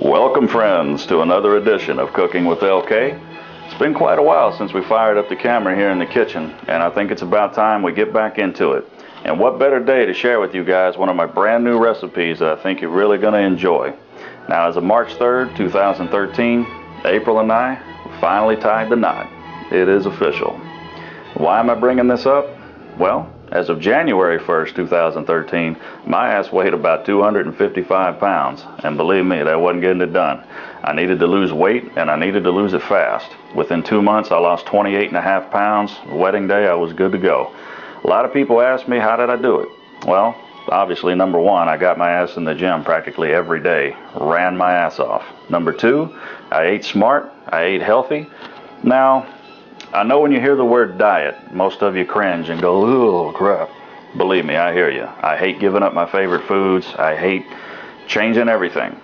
Welcome friends to another edition of Cooking with LK. It's been quite a while since we fired up the camera here in the kitchen, and I think it's about time we get back into it. And what better day to share with you guys one of my brand new recipes that I think you're really going to enjoy. Now, as of March 3rd, 2013, April and I finally tied the knot. It is official. Why am I bringing this up? Well, as of January 1st, 2013, my ass weighed about 255 pounds, and believe me, that wasn't getting it done. I needed to lose weight, and I needed to lose it fast. Within 2 months, I lost 28.5 pounds. Wedding day, I was good to go. A lot of people ask me, how did I do it? Well, obviously, number one, I got my ass in the gym practically every day, ran my ass off. Number two, I ate smart, I ate healthy. Now, I know when you hear the word diet, most of you cringe and go, oh crap. Believe me, I hear you. I hate giving up my favorite foods. I hate changing everything.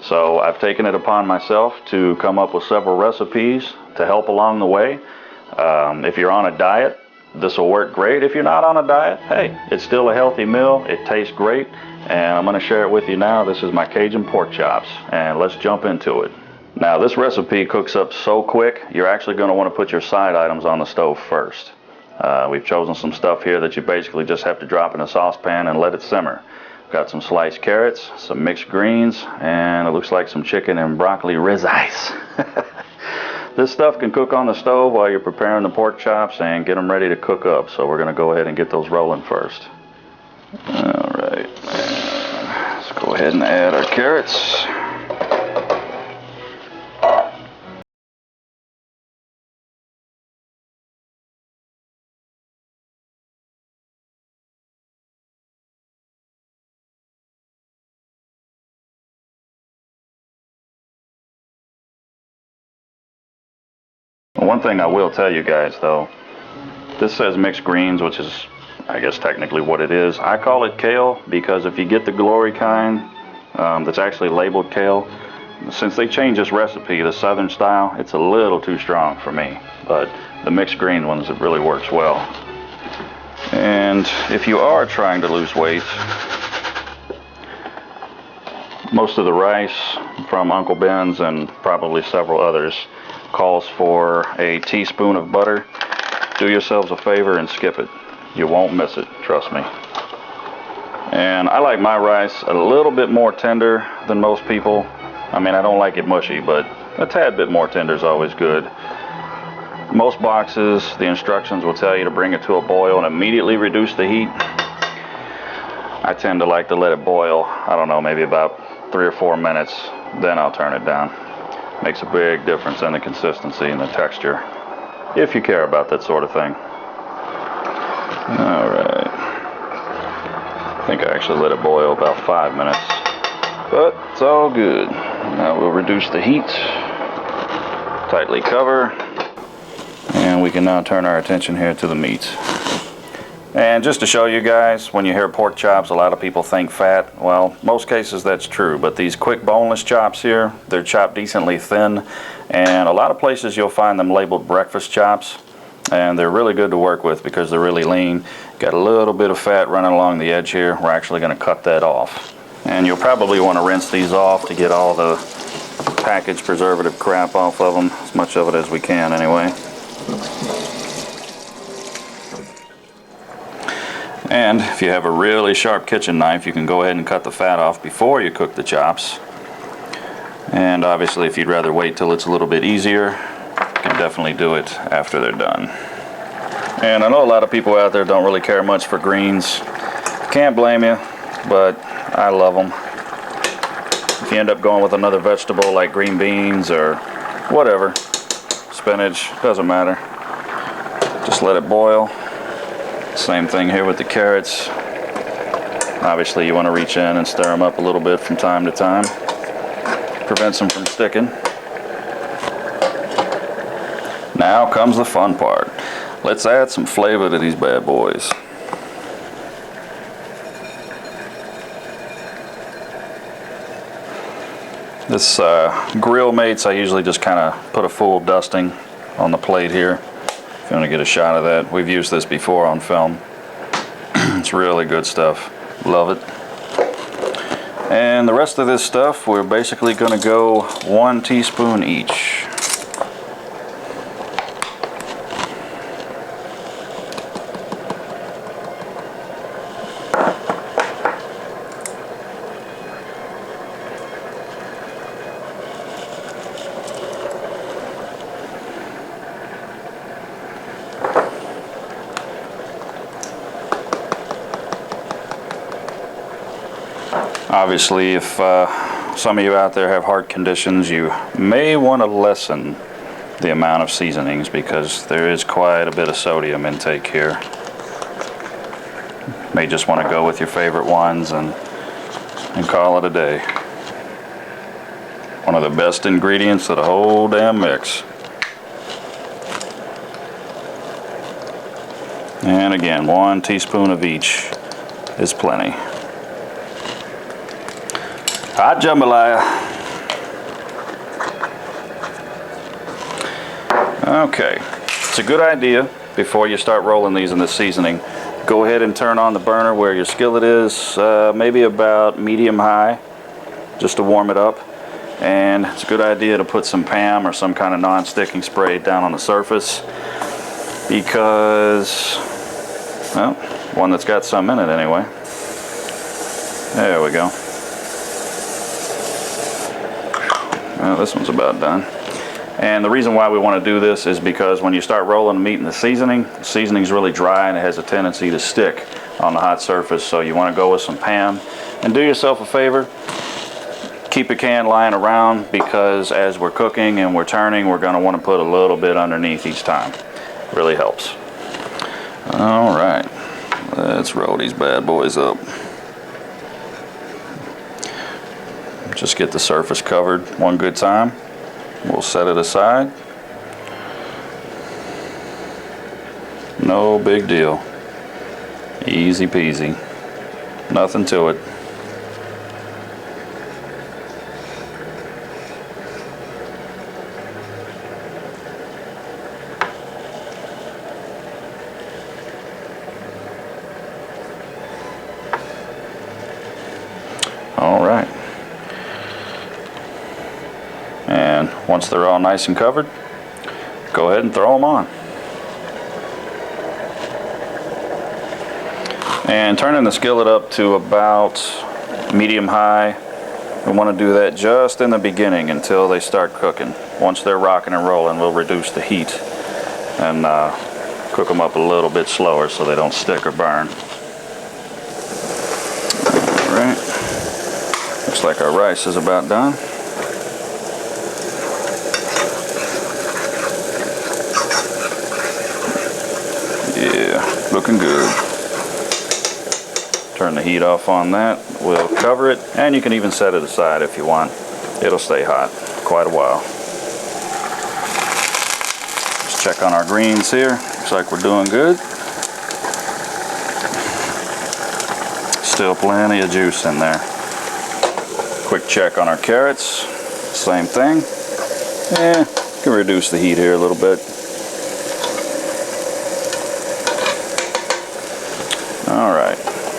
So I've taken it upon myself to come up with several recipes to help along the way. If you're on a diet, this will work great. If you're not on a diet, hey, it's still a healthy meal. It tastes great. And I'm going to share it with you now. This is my Cajun pork chops. And let's jump into it. Now, this recipe cooks up so quick, you're actually going to want to put your side items on the stove first. We've chosen some stuff here that you basically just have to drop in a saucepan and let it simmer. Got some sliced carrots, some mixed greens, and it looks like some chicken and broccoli rizzies. This stuff can cook on the stove while you're preparing the pork chops and get them ready to cook up. So we're going to go ahead and get those rolling first. Alright, let's go ahead and add our carrots. One thing I will tell you guys though, this says mixed greens, which is I guess technically what it is. I call it kale because if you get the glory kind that's actually labeled kale, since they changed this recipe, the southern style, it's a little too strong for me. But the mixed green ones, it really works well. And if you are trying to lose weight, most of the rice from Uncle Ben's and probably several others calls for a teaspoon of butter. Do yourselves a favor and skip it. You won't miss it, trust me. And I like my rice a little bit more tender than most people. I mean, I don't like it mushy, but a tad bit more tender is always good. Most boxes, the instructions will tell you to bring it to a boil and immediately reduce the heat. I tend to like to let it boil, I don't know, maybe about 3 or 4 minutes, then I'll turn it down. Makes a big difference in the consistency and the texture, if you care about that sort of thing. Alright. I think I actually let it boil about 5 minutes, but it's all good. Now we'll reduce the heat, tightly cover, and we can now turn our attention here to the meat. And just to show you guys, when you hear pork chops, a lot of people think fat. Well, most cases that's true, but these quick boneless chops here, they're chopped decently thin, and a lot of places you'll find them labeled breakfast chops, and they're really good to work with because they're really lean. Got a little bit of fat running along the edge here. We're actually going to cut that off. And you'll probably want to rinse these off to get all the packaged preservative crap off of them, as much of it as we can anyway. And if you have a really sharp kitchen knife, you can go ahead and cut the fat off before you cook the chops. And obviously, if you'd rather wait till it's a little bit easier, you can definitely do it after they're done. And I know a lot of people out there don't really care much for greens. Can't blame you, but I love them. If you end up going with another vegetable like green beans or whatever, spinach, doesn't matter. Just let it boil. Same thing here with the carrots. Obviously you want to reach in and stir them up a little bit from time to time. Prevents them from sticking. Now comes the fun part. Let's add some flavor to these bad boys. This grill mates, I usually just kind of put a full dusting on the plate here. If you want to get a shot of that. We've used this before on film. It's really good stuff. Love it. And the rest of this stuff, we're basically going to go 1 teaspoon each. Obviously, if some of you out there have heart conditions, you may want to lessen the amount of seasonings because there is quite a bit of sodium intake here. You may just want to go with your favorite ones and call it a day. One of the best ingredients of the whole damn mix. And again, 1 teaspoon of each is plenty. Hot jambalaya. Okay, it's a good idea before you start rolling these in the seasoning. Go ahead and turn on the burner where your skillet is, maybe about medium-high, just to warm it up. And it's a good idea to put some PAM or some kind of non-sticking spray down on the surface because, well, one that's got some in it anyway. There we go. Well, this one's about done. And the reason why we want to do this is because when you start rolling the meat in the seasoning's really dry and it has a tendency to stick on the hot surface. So you want to go with some PAM. And do yourself a favor, keep a can lying around because as we're cooking and we're turning, we're going to want to put a little bit underneath each time. Really helps. All right, let's roll these bad boys up. Just get the surface covered one good time. We'll set it aside. No big deal. Easy peasy. Nothing to it. All right. And once they're all nice and covered, go ahead and throw them on. And turning the skillet up to about medium-high. We want to do that just in the beginning until they start cooking. Once they're rocking and rolling, we'll reduce the heat and cook them up a little bit slower so they don't stick or burn. All right. Looks like our rice is about done. Looking good. Turn the heat off on that. We'll cover it, and you can even set it aside if you want. It'll stay hot quite a while. Just check on our greens here. Looks like we're doing good. Still plenty of juice in there. Quick check on our carrots. Same thing. Yeah, can reduce the heat here a little bit. Alright,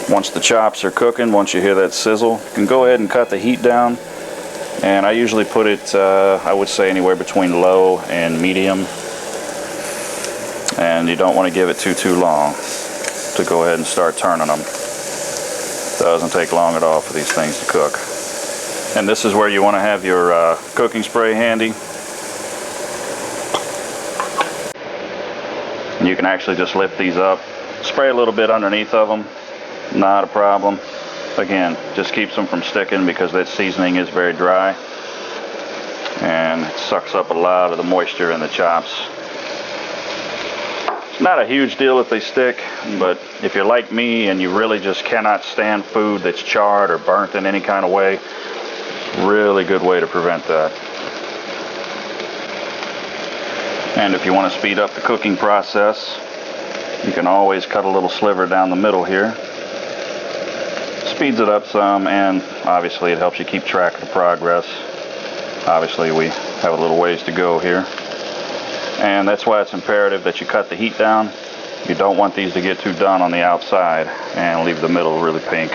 once the chops are cooking, once you hear that sizzle, you can go ahead and cut the heat down. And I usually put it, I would say anywhere between low and medium. And you don't want to give it too long to go ahead and start turning them. Doesn't take long at all for these things to cook. And this is where you want to have your cooking spray handy. And you can actually just lift these up. Spray a little bit underneath of them, not a problem. Again, just keeps them from sticking because that seasoning is very dry and it sucks up a lot of the moisture in the chops. It's not a huge deal if they stick, but if you're like me and you really just cannot stand food that's charred or burnt in any kind of way, really good way to prevent that. And if you want to speed up the cooking process, you can always cut a little sliver down the middle here. Speeds it up some, and obviously it helps you keep track of the progress. Obviously we have a little ways to go here. And that's why it's imperative that you cut the heat down. You don't want these to get too done on the outside and leave the middle really pink.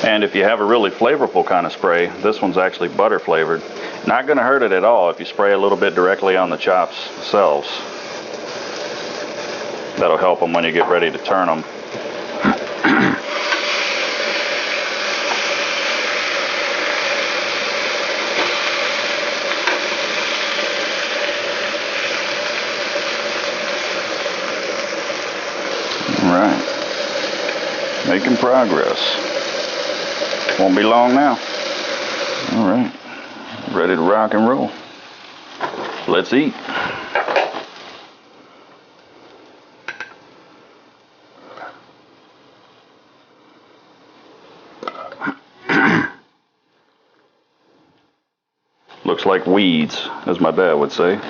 And if you have a really flavorful kind of spray, this one's actually butter flavored. Not going to hurt it at all if you spray a little bit directly on the chops themselves. That'll help them when you get ready to turn them. Alright, making progress. Won't be long now. Alright, ready to rock and roll. Let's eat. Looks like weeds, as my dad would say.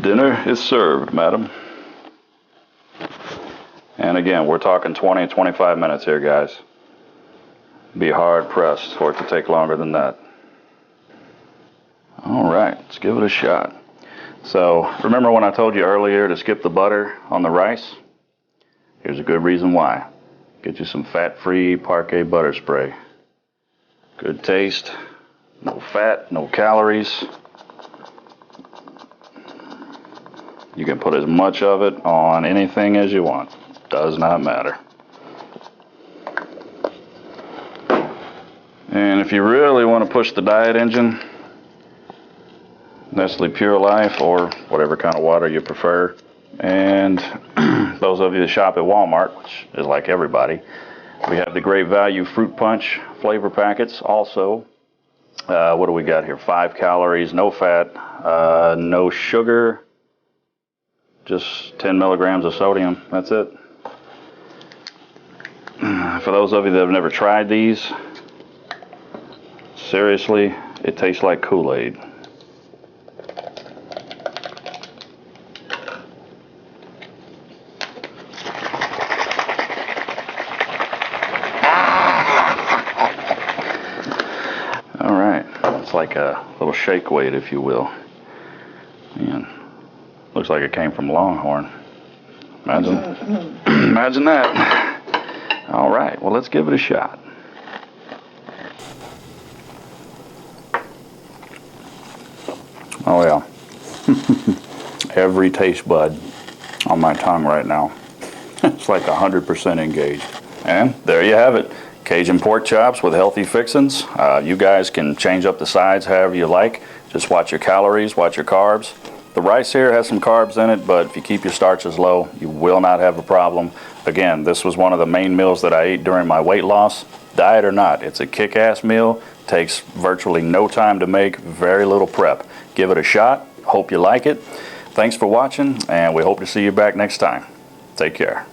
Dinner is served, madam. And again, we're talking 20 to 25 minutes here, guys. Be hard pressed for it to take longer than that. Alright, let's give it a shot. So, remember when I told you earlier to skip the butter on the rice? Here's a good reason why. Get you some fat-free Parquet butter spray. Good taste, no fat, no calories. You can put as much of it on anything as you want. Does not matter. And if you really want to push the diet engine, Nestle Pure Life or whatever kind of water you prefer. And those of you that shop at Walmart, which is like everybody, we have the Great Value Fruit Punch flavor packets also. What do we got here? 5 calories, no fat, no sugar, just 10 milligrams of sodium. That's it. For those of you that have never tried these, seriously, it tastes like Kool-Aid. It's like a little shake weight, if you will. And looks like it came from Longhorn. Imagine that. All right, well, let's give it a shot. Oh yeah. Every taste bud on my tongue right now. It's like 100% engaged. And there you have it. Cajun pork chops with healthy fixins. You guys can change up the sides however you like. Just watch your calories, watch your carbs. The rice here has some carbs in it, but if you keep your starches low, you will not have a problem. Again, this was one of the main meals that I ate during my weight loss. Diet or not, it's a kick-ass meal. Takes virtually no time to make, very little prep. Give it a shot. Hope you like it. Thanks for watching, and we hope to see you back next time. Take care.